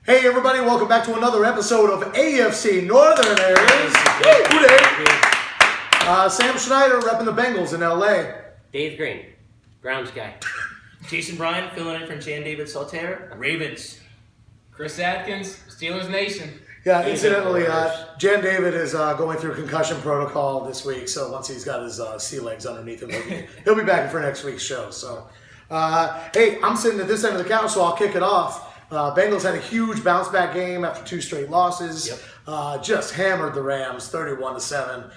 Hey everybody, welcome back to another episode of AFC Northern Areas. Sam Schneider repping the Bengals in LA. Dave Green, Browns guy. Jason Bryan filling in for Jan David Saltaire, Ravens. Chris Atkins, Steelers Nation. Yeah, incidentally, Jan David is going through concussion protocol this week, so once he's got his sea legs underneath him, he'll be back for next week's show. So, hey, I'm sitting at this end of the couch, so I'll kick it off. Bengals had a huge bounce back game after 2 straight losses. Yep. Just hammered the Rams 31-7.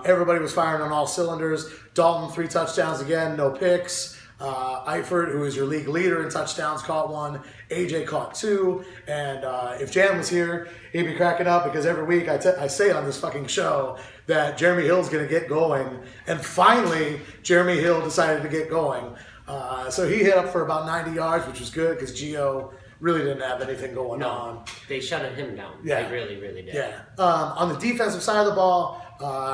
Everybody was firing on all cylinders. Dalton 3 touchdowns again, no picks. Eifert, who is your league leader in touchdowns, caught 1. AJ caught 2. And if Jan was here, he'd be cracking up because every week I say on this fucking show that Jeremy Hill's going to get going. And finally, Jeremy Hill decided to get going. So he hit up for about 90 yards, which was good because Gio really didn't have anything going on. They shut him down. Yeah. They really, really did. Yeah. On the defensive side of the ball,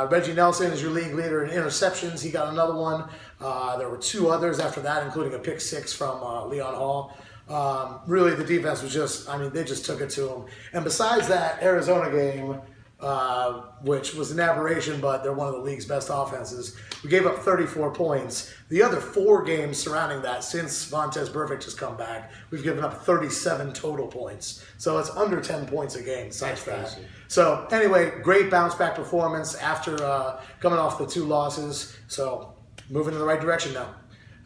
Reggie Nelson is your league leader in interceptions. He got another one. There were 2 others after that, including a pick 6 from Leon Hall. Really, the defense was just, they just took it to him. And besides that Arizona game, which was an aberration, but they're one of the league's best offenses, we gave up 34 points. The other 4 games surrounding that, since Vontaze Burfict has come back, we've given up 37 total points. So it's under 10 points a game besides that. So anyway, great bounce back performance after coming off the 2 losses. So moving in the right direction now.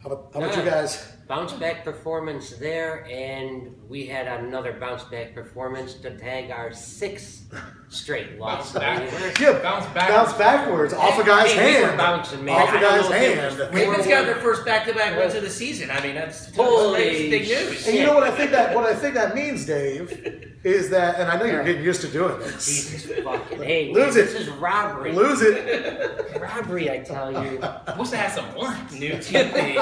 How about you guys? Bounce back performance there, and we had another bounce back performance to tag our 6th straight loss. Bounce backwards off a guy's hand. Bouncing, man. Off a guy's hand. Ravens got their first back-to-back wins of the season. That's Holy big news. And you know what I think that means, Dave, is that, and I know you're getting used to doing this. Jesus fucking hey, Lose man, it. This is robbery. Lose it. Robbery, I tell you. Must have had some lunch. New TV.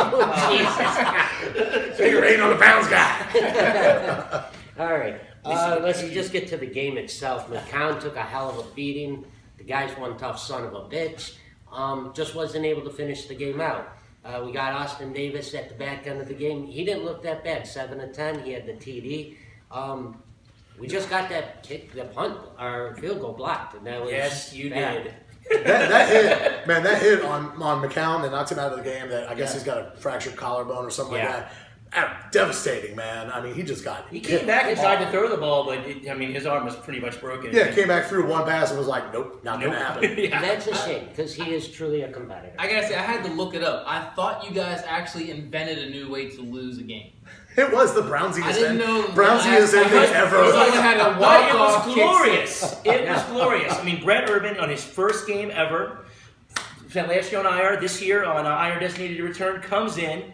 Figure 8 on the pounds guy. All right. Let's just get to the game itself. McCown took a hell of a beating. The guy's one tough son of a bitch. Just wasn't able to finish the game out. We got Austin Davis at the back end of the game. He didn't look that bad. 7 of 10. He had the TD. We just got that kick, the punt, our field goal blocked, and that was Yes, you bad. did. that hit on McCown that knocked him out of the game. That I guess he's got a fractured collarbone or something like that. Devastating, man. He just got. He came back and tried to throw the ball, but his arm was pretty much broken. Yeah, came back through one pass and was like, nope, not gonna happen. Yeah. That's a shame because he is truly a competitor. I gotta say, I had to look it up. I thought you guys actually invented a new way to lose a game. It was the Brownsiest I didn't know Brownsiest ending ever. It was like I had a walk-off It was kick glorious. It was glorious. Brett Urban on his first game ever, spent last year on IR, this year on IR designated to return, comes in,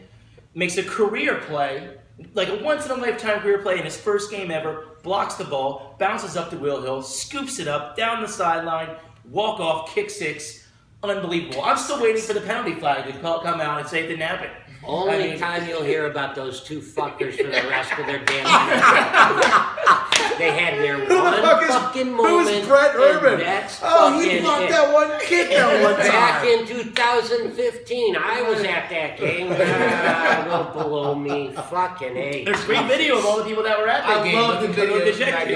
makes a career play, like a once-in-a-lifetime career play in his first game ever, blocks the ball, bounces up to Will Hill, scoops it up, down the sideline, walk-off, kick 6, unbelievable. I'm still waiting for the penalty flag to come out and say it didn't happen. Only time you'll hear about those 2 fuckers for the rest of their damn life. They had their fucking moment. Who's Brett Urban? He blocked that one kick that one time. Back in 2015, I was at that game. Don't below me. Fucking A. There's great video of all the people that were at that game. I love the video.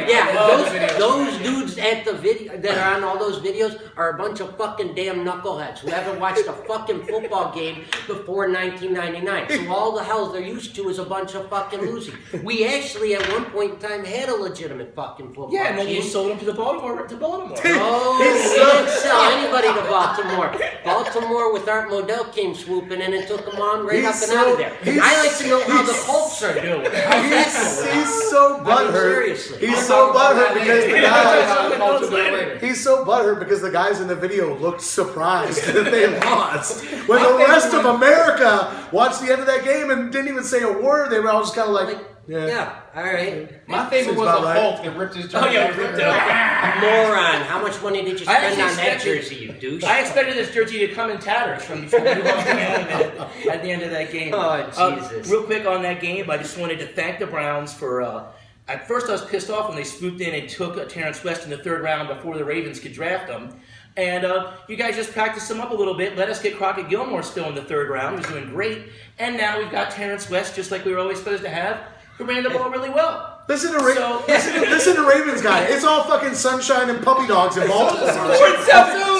Yeah, those dudes at the video that are on all those videos are a bunch of fucking damn knuckleheads who haven't watched a fucking football game before 1999. So all the hell they're used to is a bunch of fucking losing. We actually at one point in time had a legitimate fucking football Yeah, and then team. you sold them to Baltimore. No, we didn't sell anybody to Baltimore. Baltimore with Art Modell came swooping in and took them on right up and out of there. I like to know how the Colts are doing. He's so butthurt. Seriously. He's so butthurt because the guys. He's so butthurt because the guys in the video looked surprised that they lost. When the rest of America watched the end of that game and didn't even say a word, they were all just kind of like, yeah, all right. My favorite was the Hulk that ripped his jersey. Oh, yeah, ripped it off. Moron. How much money did you spend on that jersey, you douche? I expected this jersey to come in tatters from New York at the end of that game. Oh, Jesus. Real quick on that game, I just wanted to thank the Browns for... at first I was pissed off when they swooped in and took Terrence West in the 3rd round before the Ravens could draft him. And you guys just practiced him up a little bit. Let us get Crockett Gilmore still in the 3rd round. He was doing great. And now we've got Terrence West, just like we were always supposed to have, who ran the ball really well. Listen to Ravens guy. It's all fucking sunshine and puppy dogs in Baltimore.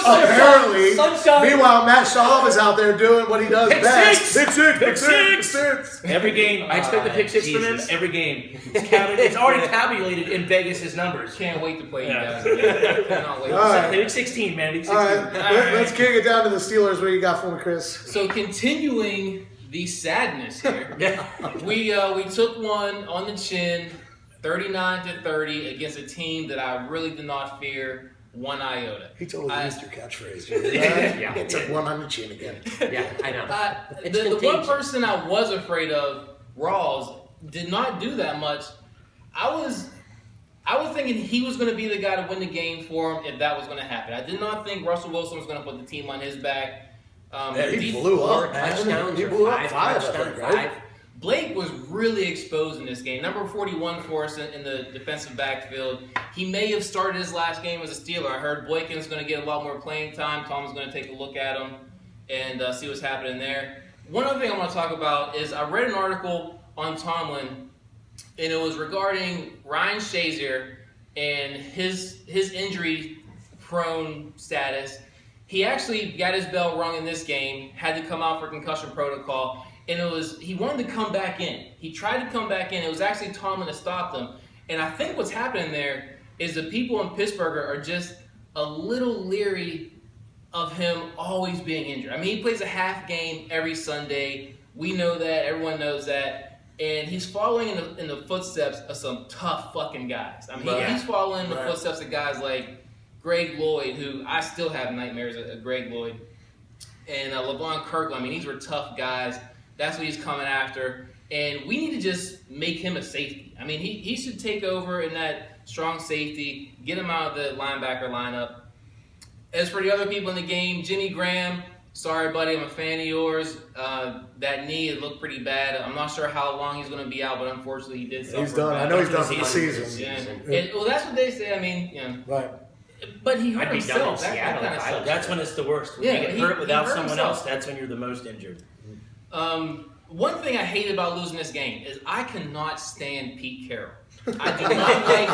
Apparently. Sunshine. Meanwhile, Matt Schaub is out there doing what he does Pick best. six. Pick six. Every game, I expect a pick six from him. Every game, it's already tabulated in Vegas' numbers. Can't wait to play you Yeah. guys. Cannot wait. All right. Week 16, man. Week 16. All right, let's kick it down to the Steelers. What you got for me, Chris? So continuing the sadness here, we took one on the chin, 39-30 against a team that I really did not fear one iota. He totally used your catchphrase. Yeah. It took one on the chin again. Yeah, I know. It's The one contagious. person I was afraid of, Rawls, did not do that much. I was thinking he was going to be the guy to win the game for him if that was going to happen. I did not think Russell Wilson was going to put the team on his back. He blew up. Touchdowns He or blew up five five, I touchdowns, think, right? Blake was really exposed in this game. Number 41 for us in the defensive backfield. He may have started his last game as a Steeler. I heard Boykin's going to get a lot more playing time. Tom's going to take a look at him and see what's happening there. One other thing I want to talk about is I read an article on Tomlin, and it was regarding Ryan Shazier and his injury-prone status. He actually got his bell rung in this game, had to come out for concussion protocol, and he wanted to come back in. He tried to come back in. It was actually Tomlin that stopped him. And I think what's happening there is the people in Pittsburgh are just a little leery of him always being injured. I mean, he plays a half game every Sunday. We know that. Everyone knows that. And he's following in the footsteps of some tough fucking guys. I mean, he's following in the footsteps of guys like Greg Lloyd, who I still have nightmares of Greg Lloyd, and LeVon Kirkland. I mean, these were tough guys. That's what he's coming after. And we need to just make him a safety. I mean, he should take over in that strong safety, get him out of the linebacker lineup. As for the other people in the game, Jimmy Graham, sorry, buddy, I'm a fan of yours. That knee, it looked pretty bad. I'm not sure how long he's going to be out, but unfortunately he did suffer. He's done. I know he's done for the season. Yeah. Well, that's what they say. I mean, Right. But he hurt I'd be done in himself. That Seattle kind of if I sucks. was That's when it's the worst. When Yeah, you get he hurt without hurt someone himself. else, that's when you're the most injured. One thing I hate about losing this game is I cannot stand Pete Carroll. I do not like.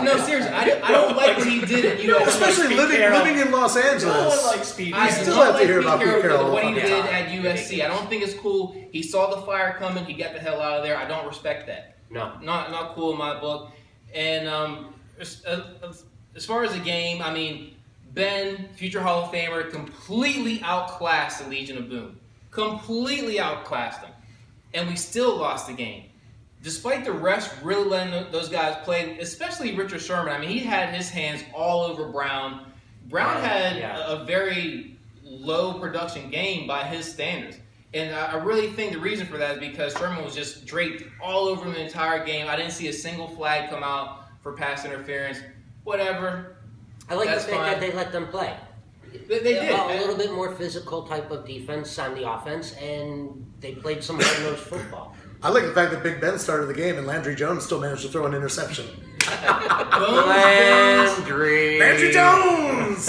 No, seriously, I don't like what he did at USC. Especially living in Los No one Angeles. likes Pete. I still do not have to like hear about Pete Carroll because of what he all the did time. at USC. I don't think it's cool. He saw the fire coming. He got the hell out of there. I don't respect that. No. Not cool in my book. And as far as the game, I mean, Ben, future Hall of Famer, completely outclassed the Legion of Boom. Completely outclassed them. And we still lost the game. Despite the refs really letting those guys play, especially Richard Sherman. I mean, he had his hands all over Brown. Brown had a very low production game by his standards. And I really think the reason for that is because Sherman was just draped all over him the entire game. I didn't see a single flag come out for pass interference. Whatever. I like That's the fact fine. that they let them play. They did. A little bit more physical type of defense on the offense, and they played some hard-nosed football. I like the fact that Big Ben started the game and Landry Jones still managed to throw an interception. Landry Jones!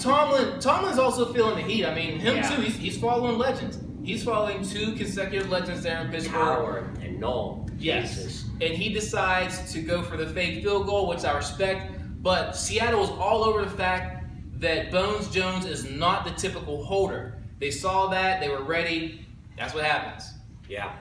So Tomlin's also feeling the heat. I mean, him too. He's following legends. He's following two consecutive legends there in Pittsburgh. Howard and Noel. Yes. Jesus. And he decides to go for the fake field goal, which I respect. But Seattle is all over the fact that Bones Jones is not the typical holder. They saw that. They were ready. That's what happens. Yeah.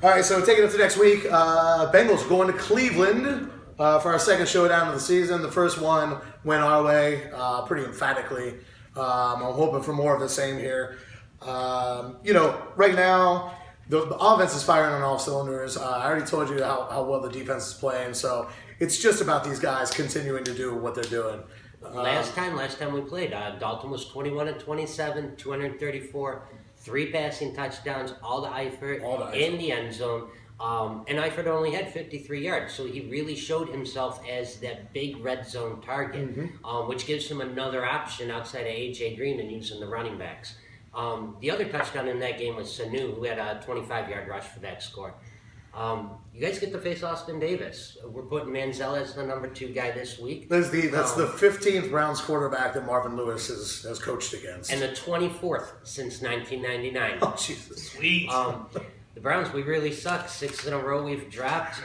All right, so taking it to next week, Bengals going to Cleveland for our second showdown of the season. The first one went our way pretty emphatically. I'm hoping for more of the same here. Right now, the offense is firing on all cylinders. I already told you how well the defense is playing, so it's just about these guys continuing to do what they're doing. Last time we played, Dalton was 21-27, 234, 3 passing touchdowns, all to Eifert in the end zone. And Eifert only had 53 yards, so he really showed himself as that big red zone target, which gives him another option outside of A.J. Green and using the running backs. The other touchdown in that game was Sanu, who had a 25-yard rush for that score. You guys get to face Austin Davis. We're putting Manziel as the number 2 guy this week. That's the 15th Browns quarterback that Marvin Lewis has coached against. And the 24th since 1999. Oh, Jesus. Sweet. The Browns, we really suck. 6 in a row we've dropped.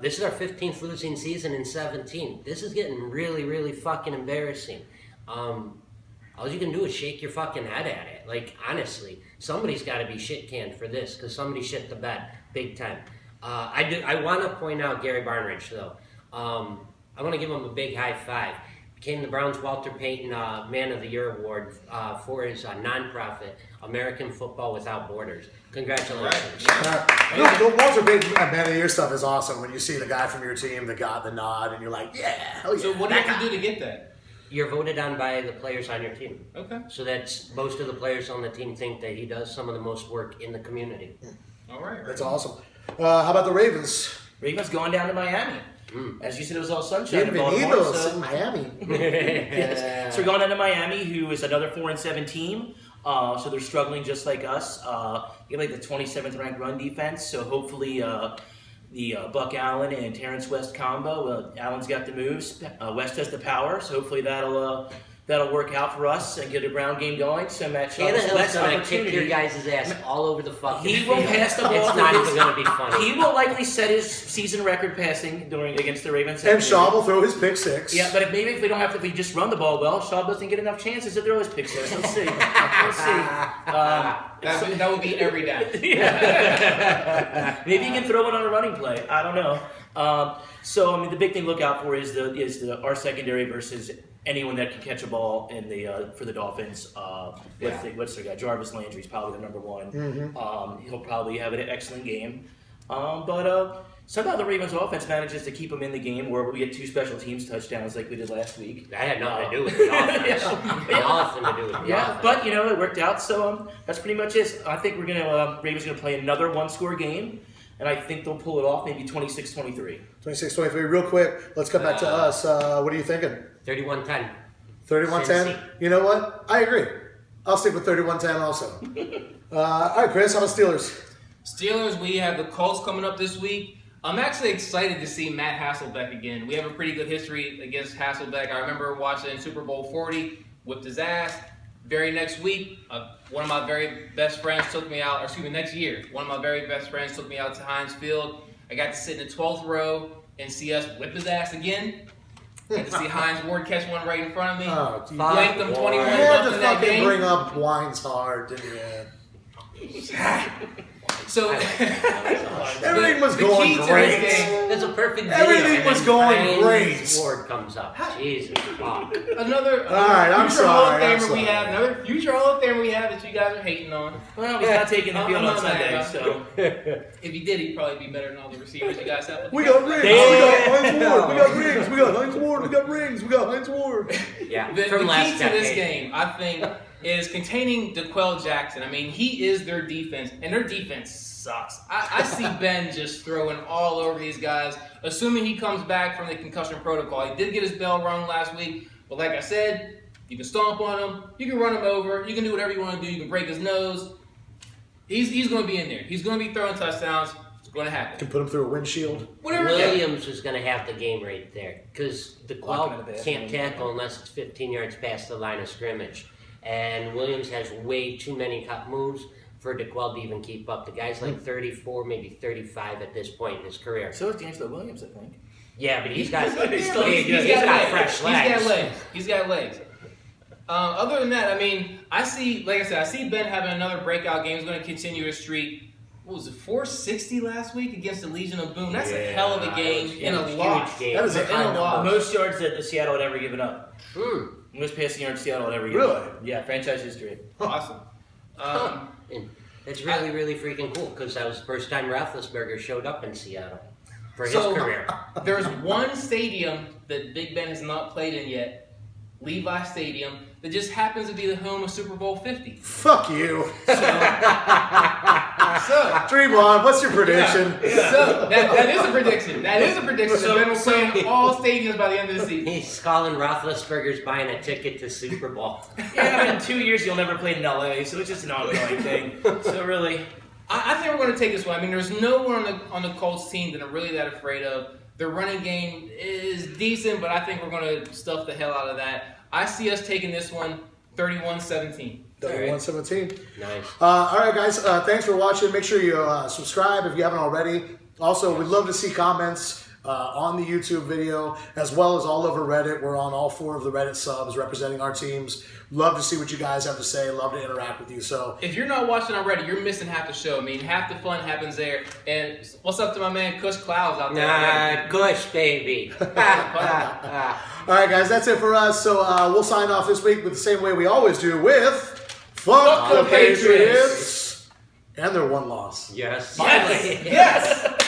This is our 15th losing season in 17. This is getting really, really fucking embarrassing. All you can do is shake your fucking head at it. Like, honestly, somebody's got to be shit canned for this because somebody shit the bed big time. I want to point out Gary Barnidge, though. I want to give him a big high five. Became the Browns' Walter Payton Man of the Year award for his nonprofit, American Football Without Borders. Congratulations. The Walter Payton Man of the Year stuff is awesome when you see the guy from your team that got the nod and you're like, yeah, hell yeah. So what do you have to do to get that? You're voted on by the players on your team. Okay. So that's most of the players on the team think that he does some of the most work in the community. All right. That's awesome. How about the Ravens? Ravens going down to Miami. As you said, it was all sunshine in Baltimore. Bienvenidos in Miami. Yes. So we're going down to Miami, who is another 4-7 team. So they're struggling just like us. You have like the 27th ranked run defense. So hopefully the Buck Allen and Terrence West combo. Allen's got the moves. West has the power. So hopefully that'll work out for us and get a ground game going. So Matt Tannehill's going to kick your guys' ass all over the fucking He will field. pass the ball. It's not even going to be funny. He will likely set his season record passing against the Ravens. And Shaw will throw his pick six. Yeah, but if we just run the ball well, Shaw doesn't get enough chances to throw his pick six. Let's see. That would be every down. Maybe he can throw it on a running play. I don't know. So I mean, the big thing to look out for is our secondary versus anyone that can catch a ball in the for the Dolphins. What's their guy? Jarvis Landry's probably the number one. He'll probably have an excellent game. But somehow the Ravens offense manages to keep them in the game where we get 2 special teams touchdowns like we did last week. That had nothing to do with the offense. Nothing to do with the offense. But it worked out. So that's pretty much it. I think Ravens gonna play another 1-score game, and I think they'll pull it off, maybe 26-23. 26-23. Real quick, let's come back to us. What are you thinking? 31-10. 31-10? Cincy. You know what? I agree. I'll stick with 31-10 also. All right, Chris, how about Steelers? Steelers, we have the Colts coming up this week. I'm actually excited to see Matt Hasselbeck again. We have a pretty good history against Hasselbeck. I remember watching Super Bowl 40, whipped his ass. Very next week, one of my very best friends took me out, next year, one of my very best friends took me out to Heinz Field. I got to sit in the 12th row and see us whip his ass again. Got to see Heinz Ward catch one right in front of me. Oh, geez. Blanked him 21 You had bucks to in that fucking game. bring up Wines hard, didn't you? So Everything was the going key to this great. game- That's a perfect video. Everything and was then going Heinz great. Ward comes up. Jesus fuck. Another right, I'm future sorry, Hall I'm of Famer sorry. we have, another future Hall of Famer we have that you guys are hating on. Well, he's not taking the I'm field not on mad Sunday, about so. If he did, he'd probably be better than all the receivers you guys have. We got rings. Damn. We got Heinz Ward. We got rings. We got Heinz Ward. We got rings. We got Heinz Ward. Yeah, The from key last to decade. this game, I think, is containing DeQuell Jackson. I mean, he is their defense, and their defense sucks. I see Ben just throwing all over these guys, assuming he comes back from the concussion protocol. He did get his bell rung last week, but like I said, you can stomp on him, you can run him over, you can do whatever you want to do, you can break his nose. He's going to be in there. He's going to be throwing touchdowns. It's going to happen. Can put him through a windshield. Whatever. Williams is going to have the game right there because the Walking in the Quell bathroom. can't tackle unless it's 15 yards past the line of scrimmage. And Williams has way too many cut moves for DeQuell to even keep up. The guy's like 34, maybe 35 at this point in his career. So is D'Angelo Williams, I think. Yeah, but he's got, He's still- he's he's got legs. fresh legs. He's got legs. Other than that, I mean, I see Ben having another breakout game. He's going to continue his streak. What was it, 460 last week against the Legion of Boom? That's a hell of a game Yeah, in a huge loss. game. That is a In high a number. loss. Most yards that Seattle had ever given up. Most passing yards Seattle had ever given Really? up. Yeah, franchise history. Awesome. And it's really, really freaking cool because that was the first time Roethlisberger showed up in Seattle for his career. There's one stadium that Big Ben has not played in yet, Levi Stadium, that just happens to be the home of Super Bowl 50. Fuck you. So, Dream on. What's your prediction? so that is a prediction. That is a prediction. So, Ben will play in all stadiums by the end of the season. He's calling Roethlisberger's buying a ticket to Super Bowl. Yeah, in 2 years you'll never play in LA, so it's just an ongoing thing. So really, I think we're going to take this one. I mean, there's no one on the Colts team that I'm really that afraid of. Their running game is decent, but I think we're going to stuff the hell out of that. I see us taking this one 31-17. 31-17. Nice. All right, guys. Thanks for watching. Make sure you subscribe if you haven't already. Also, we'd love to see comments on the YouTube video, as well as all over Reddit. We're on all 4 of the Reddit subs representing our teams. Love to see what you guys have to say. Love to interact with you. So if you're not watching on Reddit, you're missing half the show. I mean, half the fun happens there. And what's up to my man Kush Clouds out there? Nah, Kush, baby. all right, guys. That's it for us. So we'll sign off this week with the same way we always do, with Fuck the Patriots. And their one loss. Yes. Yes. Yes.